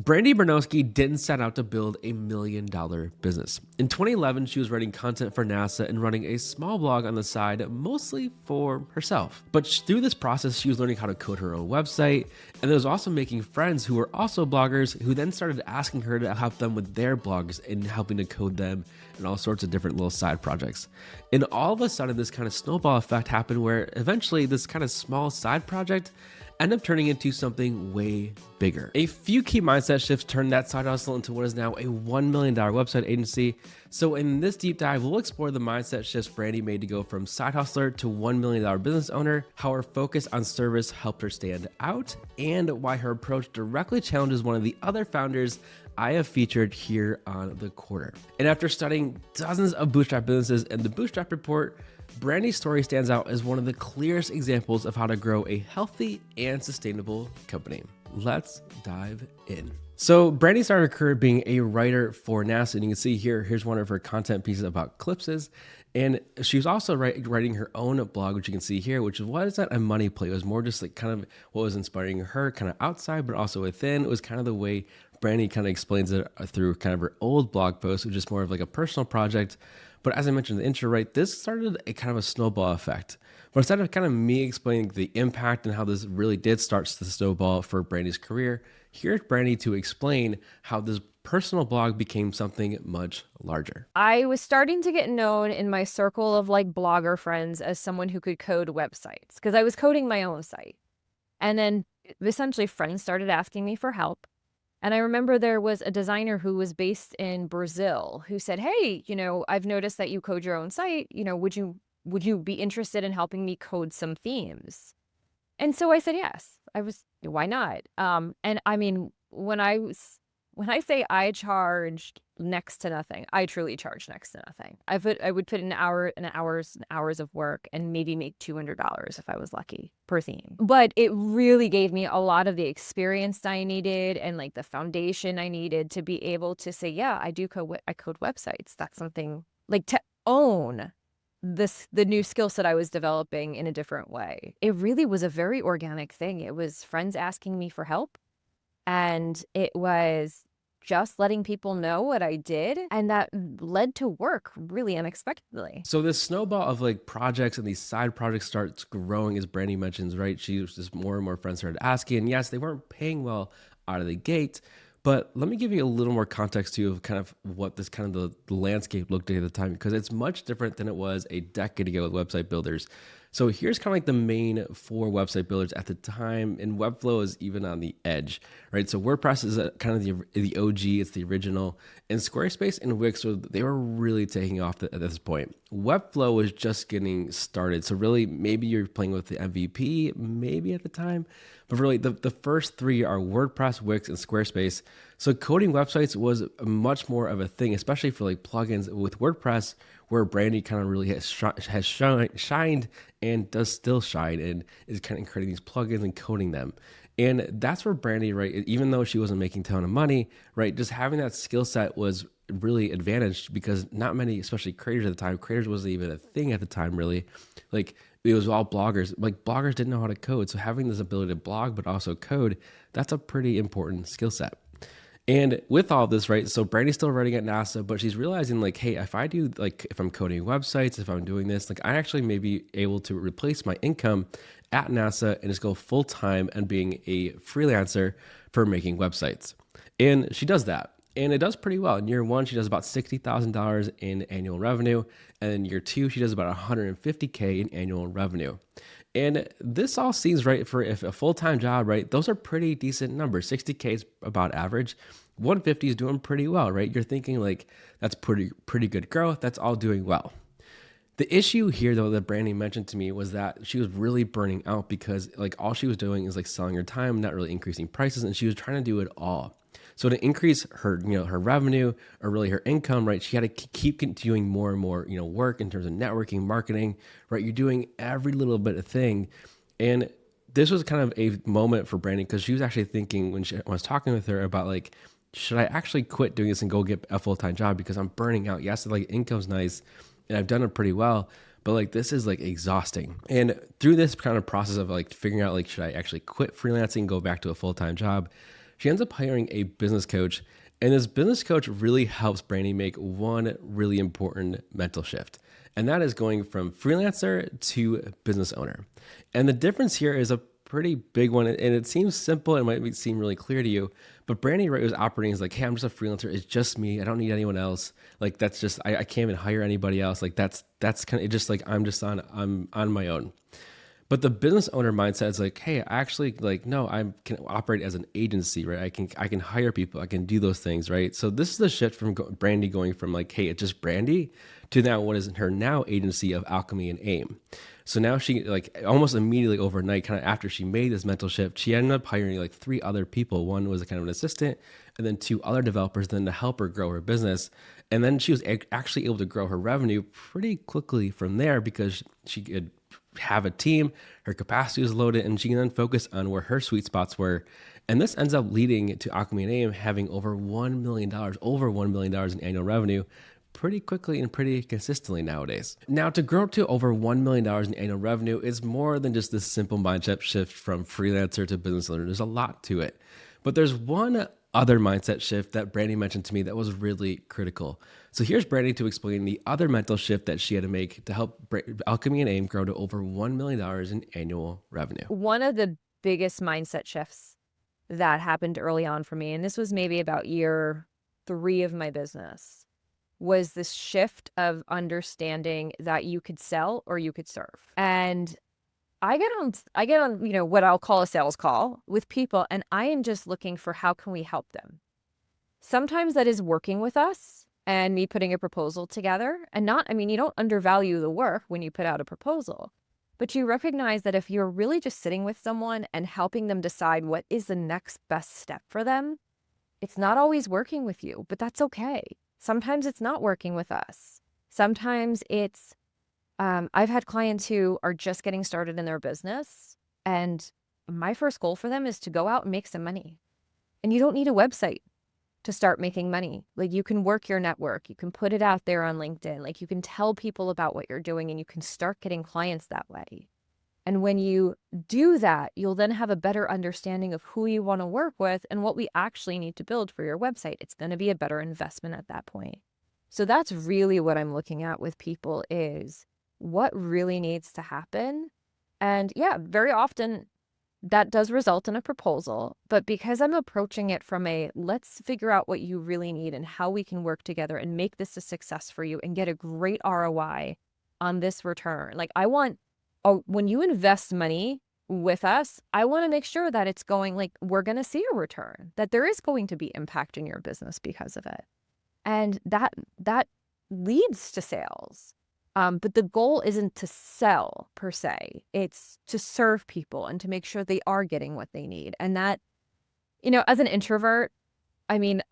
Brandi Bernoskie didn't set out to build a $1 million business. In 2011, she was writing content for NASA and running a small blog on the side, mostly for herself. But through this process, she was learning how to code her own website, and was also making friends who were also bloggers who then started asking her to help them with their blogs and helping to code them and all sorts of different little side projects. And all of a sudden, this kind of snowball effect happened where eventually this kind of small side project end up turning into something way bigger. A few key mindset shifts turned that side hustle into what is now a $1 million website agency. So in this deep dive, we'll explore the mindset shifts Brandi made to go from side hustler to $1 million business owner, how her focus on service helped her stand out, and why her approach directly challenges one of the other founders I have featured here on The Quarter. And after studying dozens of bootstrap businesses and the Bootstrapped Report, Brandi's story stands out as one of the clearest examples of how to grow a healthy and sustainable company. Let's dive in. So Brandi started her career being a writer for NASA, and you can see here's one of her content pieces about eclipses. And she was also writing her own blog, which you can see here, which wasn't a money play. It was more just like kind of what was inspiring her kind of outside, but also within. It was kind of the way Brandi kind of explains it through kind of her old blog post, which is more of like a personal project. But as I mentioned in the intro, right, this started a kind of a snowball effect. But instead of kind of me explaining the impact and how this really did start the snowball for Brandi's career, here's Brandi to explain how this personal blog became something much larger. I was starting to get known in my circle of like blogger friends as someone who could code websites because I was coding my own site. And then essentially friends started asking me for help. And I remember there was a designer who was based in Brazil who said, hey, I've noticed that you code your own site. Would you be interested in helping me code some themes? And so I said, yes. Why not? And I mean, when I say I charged next to nothing, I truly charged next to nothing. I would put in hours of work and maybe make $200 if I was lucky per theme. But it really gave me a lot of the experience I needed and like the foundation I needed to be able to say, yeah, I code websites. That's something like to own the new skill set I was developing in a different way. It really was a very organic thing. It was friends asking me for help, and it was just letting people know what I did, and that led to work really unexpectedly. So this snowball of like projects and these side projects starts growing, as Brandi mentions, right? She was just more and more friends started asking, and yes, they weren't paying well out of the gate, but let me give you a little more context too of kind of what this kind of the landscape looked like at the time, because it's much different than it was a decade ago with website builders. So here's kind of like the main four website builders at the time, and Webflow is even on the edge, right? So WordPress is kind of the OG, it's the original, and Squarespace and Wix, so they were really taking off at this point. Webflow was just getting started, so really maybe you're playing with the MVP, maybe at the time, but really the first three are WordPress, Wix, and Squarespace. So coding websites was much more of a thing, especially for like plugins with WordPress, where Brandi kind of really has shined and does still shine and is kind of creating these plugins and coding them. And that's where Brandi, right, even though she wasn't making a ton of money, right, just having that skill set was really advantaged because not many, especially creators at the time, creators wasn't even a thing at the time, really. Like it was all bloggers. Like bloggers didn't know how to code. So having this ability to blog, but also code, that's a pretty important skill set. And with all this, right, so Brandi's still writing at NASA, but she's realizing like, hey, if I'm coding websites, if I'm doing this, like I actually may be able to replace my income at NASA and just go full time and being a freelancer for making websites. And she does that. And it does pretty well. In year one, she does about $60,000 in annual revenue. And in year two, she does about $150K in annual revenue. And this all seems right for if a full-time job, right? Those are pretty decent numbers. 60K is about average. 150 is doing pretty well, right? You're thinking like, that's pretty good growth. That's all doing well. The issue here though that Brandi mentioned to me was that she was really burning out because like all she was doing is like selling her time, not really increasing prices. And she was trying to do it all. So to increase her, her revenue or really her income, right, she had to keep doing more and more, work in terms of networking, marketing, right? You're doing every little bit of thing. And this was kind of a moment for Brandi because she was actually thinking when I was talking with her about like, should I actually quit doing this and go get a full-time job because I'm burning out? Yes, like income's nice and I've done it pretty well, but like this is like exhausting. And through this kind of process of like figuring out like, should I actually quit freelancing, go back to a full-time job? she ends up hiring a business coach. And this business coach really helps Brandi make one really important mental shift. And that is going from freelancer to business owner. And the difference here is a pretty big one. And it seems simple and might seem really clear to you. But Brandi was operating as like, hey, I'm just a freelancer. It's just me. I don't need anyone else. Like that's just, I can't even hire anybody else. Like that's kind of just like, I'm on my own. But the business owner mindset is like, hey, actually, like, no, I can operate as an agency, right? I can hire people, I can do those things, right? So this is the shift from Brandi going from like, hey, it's just Brandi to now what is her now agency of Alchemy and Aim. So now she like almost immediately overnight, kind of after she made this mental shift, she ended up hiring like 3 other people. One was kind of an assistant, and then 2 other developers, then to help her grow her business. And then she was actually able to grow her revenue pretty quickly from there because she could have a team, her capacity was loaded, and she can then focus on where her sweet spots were. And this ends up leading to Alchemy and Aim having over $1 million, over $1 million in annual revenue pretty quickly and pretty consistently nowadays. Now, to grow to over $1 million in annual revenue is more than just this simple mindset shift from freelancer to business owner. There's a lot to it. But there's one other mindset shift that Brandi mentioned to me that was really critical. So here's Brandi to explain the other mental shift that she had to make to help Alchemy and Aim grow to over $1 million in annual revenue. One of the biggest mindset shifts that happened early on for me, and this was maybe about year 3 of my business, was this shift of understanding that you could sell or you could serve. And I get on, what I'll call a sales call with people, and I am just looking for how can we help them. Sometimes that is working with us and me putting a proposal together, and you don't undervalue the work when you put out a proposal, but you recognize that if you're really just sitting with someone and helping them decide what is the next best step for them, it's not always working with you, but that's okay. Sometimes it's not working with us. Sometimes it's I've had clients who are just getting started in their business, and my first goal for them is to go out and make some money. And you don't need a website to start making money. Like, you can work your network, you can put it out there on LinkedIn, like you can tell people about what you're doing, and you can start getting clients that way. And when you do that, you'll then have a better understanding of who you want to work with and what we actually need to build for your website. It's going to be a better investment at that point. So that's really what I'm looking at with people, is what really needs to happen. And yeah, very often that does result in a proposal, but because I'm approaching it from let's figure out what you really need and how we can work together and make this a success for you and get a great ROI on this return. Like, when you invest money with us, I want to make sure that it's going, like, we're going to see a return, that there is going to be impact in your business because of it. And that leads to sales. But the goal isn't to sell per se. It's to serve people and to make sure they are getting what they need. And that, as an introvert, I'm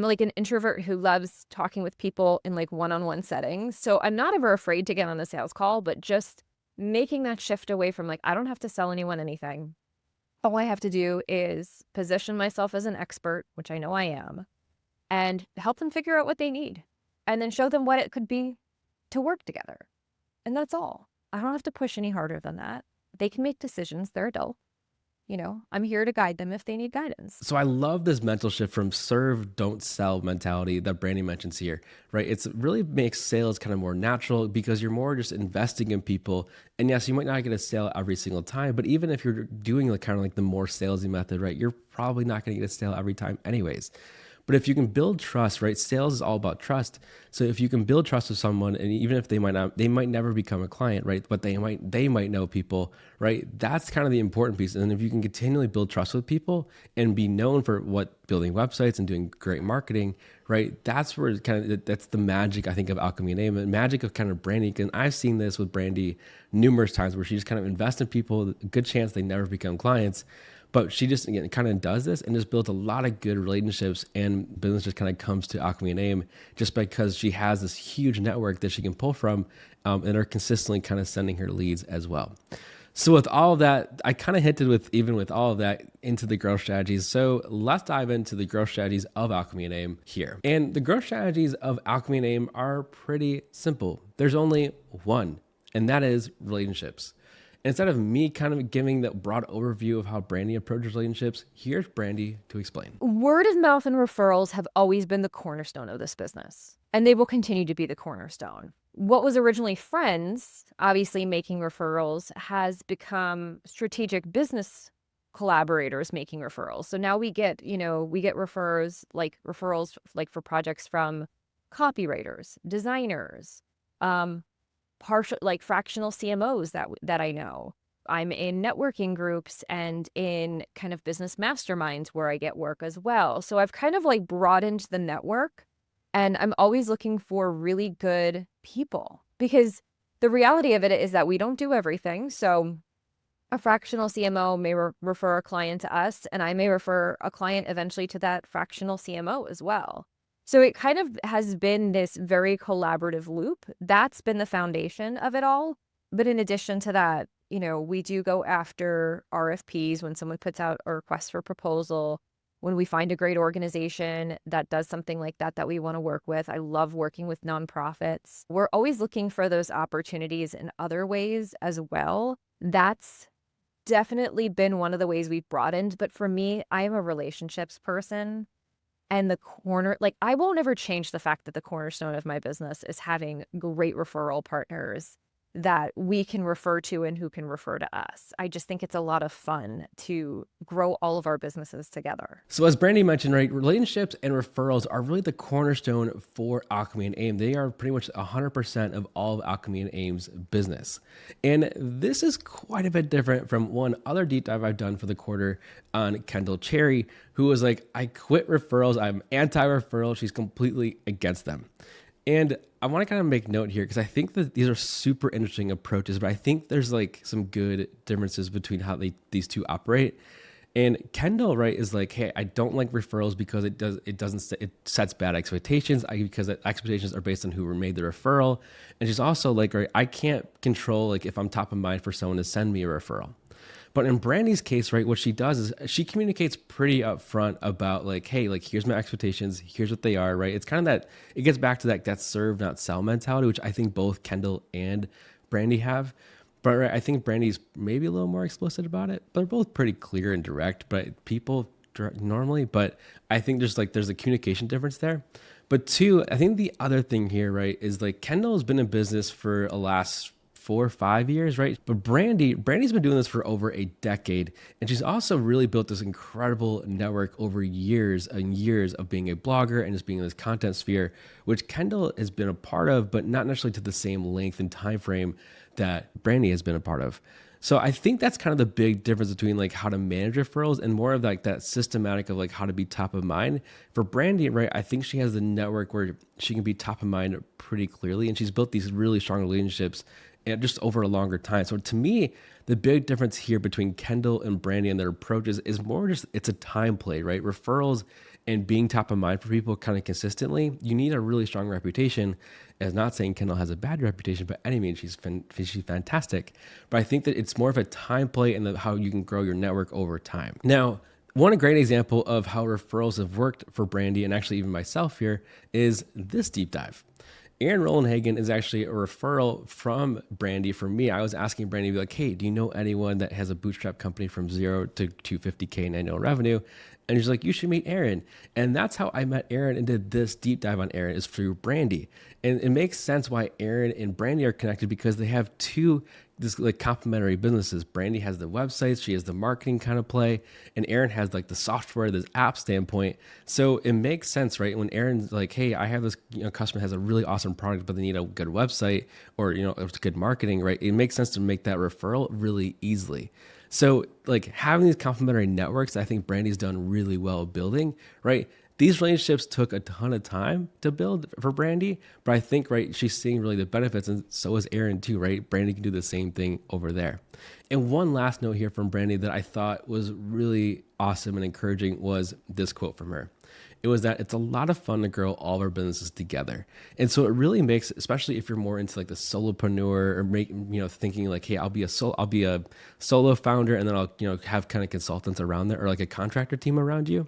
like an introvert who loves talking with people in like one-on-one settings. So I'm not ever afraid to get on a sales call, but just making that shift away from like, I don't have to sell anyone anything. All I have to do is position myself as an expert, which I know I am, and help them figure out what they need, and then show them what it could be to work together. And that's all. I don't have to push any harder than that. They can make decisions. They're adult. I'm here to guide them if they need guidance. So I love this mental shift from serve, don't sell mentality that Brandi mentions here, right? It really makes sales kind of more natural because you're more just investing in people. And yes, you might not get a sale every single time, but even if you're doing like kind of like the more salesy method, right, you're probably not going to get a sale every time anyways. But if you can build trust, right? Sales is all about trust. So if you can build trust with someone, and even if they might never become a client, right? But they might know people, right? That's kind of the important piece. And if you can continually build trust with people and be known for building websites and doing great marketing, right? That's where that's the magic, I think, of Alchemy and Aim, and magic of kind of Brandi. And I've seen this with Brandi numerous times where she just kind of invests in people, a good chance they never become clients. But she just, again, kind of does this and just builds a lot of good relationships, and business just kind of comes to Alchemy and Aim just because she has this huge network that she can pull from, and are consistently kind of sending her leads as well. So with all of that, I kind of hinted with all of that into the growth strategies. So let's dive into the growth strategies of Alchemy and Aim here. And the growth strategies of Alchemy and Aim are pretty simple. There's only one, and that is relationships. Instead of me kind of giving the broad overview of how Brandi approaches relationships, here's Brandi to explain. Word of mouth and referrals have always been the cornerstone of this business, and they will continue to be the cornerstone. What was originally friends, obviously making referrals, has become strategic business collaborators making referrals. So now we get referrals like for projects from copywriters, designers, partial like fractional CMOs that I know. I'm in networking groups and in kind of business masterminds where I get work as well. So I've kind of like broadened the network, and I'm always looking for really good people, because the reality of it is that we don't do everything. So a fractional CMO may refer a client to us, and I may refer a client eventually to that fractional CMO as well. So it kind of has been this very collaborative loop. That's been the foundation of it all. But in addition to that, we do go after RFPs when someone puts out a request for proposal, when we find a great organization that does something like that we want to work with. I love working with nonprofits. We're always looking for those opportunities in other ways as well. That's definitely been one of the ways we've broadened. But for me, I am a relationships person. And I won't ever change the fact that the cornerstone of my business is having great referral partners that we can refer to and who can refer to us. I just think it's a lot of fun to grow all of our businesses together. So as Brandi mentioned, right, relationships and referrals are really the cornerstone for Alchemy and AIM. They are pretty much 100% of all of Alchemy and AIM's business. And this is quite a bit different from one other deep dive I've done for the quarter on Kendall Cherry, who was like, I quit referrals. I'm anti-referral. She's completely against them. And I want to kind of make note here because I think that these are super interesting approaches, but I think there's like some good differences between how these two operate. And Kendall, right, is like, hey, I don't like referrals because it sets bad expectations. Because the expectations are based on who made the referral. And she's also like, right, I can't control like if I'm top of mind for someone to send me a referral. But in Brandi's case, right, what she does is she communicates pretty upfront about like, hey, like here's my expectations, here's what they are, right? It's kind of that, it gets back to that serve, not sell mentality, which I think both Kendall and Brandi have. But right, I think Brandi's maybe a little more explicit about it. But they're both pretty clear and direct, but people normally, but I think there's a communication difference there. But two, I think the other thing here, right, is like Kendall has been in business for the last 4 or 5 years, right? But Brandi's been doing this for over a decade. And she's also really built this incredible network over years and years of being a blogger and just being in this content sphere, which Kendall has been a part of, but not necessarily to the same length and time frame that Brandi has been a part of. So I think that's kind of the big difference between like how to manage referrals and more of like that systematic of like how to be top of mind. For Brandi, right, I think she has the network where she can be top of mind pretty clearly, and she's built these really strong relationships and just over a longer time. So to me, the big difference here between Kendall and Brandi and their approaches is more just it's a time play, right? Referrals and being top of mind for people kind of consistently, you need a really strong reputation. As not saying Kendall has a bad reputation, but any means she's fantastic. But I think that it's more of a time play and how you can grow your network over time. Now, one great example of how referrals have worked for Brandi and actually even myself here is this deep dive. Aaron Rolandhagen is actually a referral from Brandi for me. I was asking Brandi to be like, hey, do you know anyone that has a bootstrap company from 0 to 250K in annual revenue? And she's like, you should meet Aaron. And that's how I met Aaron and did this deep dive on Aaron, is through Brandi. And it makes sense why Aaron and Brandi are connected because they have this like complementary businesses. Brandi has the websites, she has the marketing kind of play, and Aaron has like the software, this app standpoint. So it makes sense, right? When Aaron's like, hey, I have this customer has a really awesome product, but they need a good website or it's good marketing, right? It makes sense to make that referral really easily. So like having these complementary networks, I think Brandi's done really well building, right? These relationships took a ton of time to build for Brandi, but I think, right, she's seeing really the benefits, and so is Aaron too, right? Brandi can do the same thing over there. And one last note here from Brandi that I thought was really awesome and encouraging was this quote from her. It was that it's a lot of fun to grow all of our businesses together. And so it really makes, especially if you're more into like the solopreneur or thinking like, hey, I'll be a solo founder and then I'll, have kind of consultants around there or like a contractor team around you.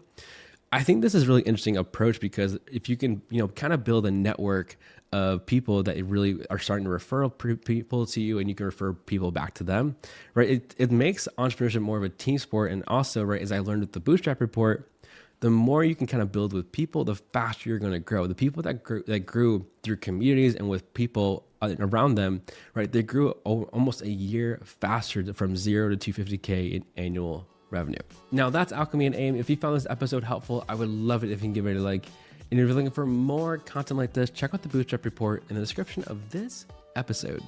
I think this is a really interesting approach because if you can, kind of build a network of people that really are starting to refer people to you and you can refer people back to them, right? It makes entrepreneurship more of a team sport. And also, right, as I learned with the Bootstrap Report, the more you can kind of build with people, the faster you're going to grow. The people that grew through communities and with people around them, right? They grew almost a year faster from 0 to 250K in annual revenue. Now that's Alchemy and Aim. If you found this episode helpful, I would love it if you can give it a like. And if you're looking for more content like this, check out the Bootstrap Report in the description of this episode.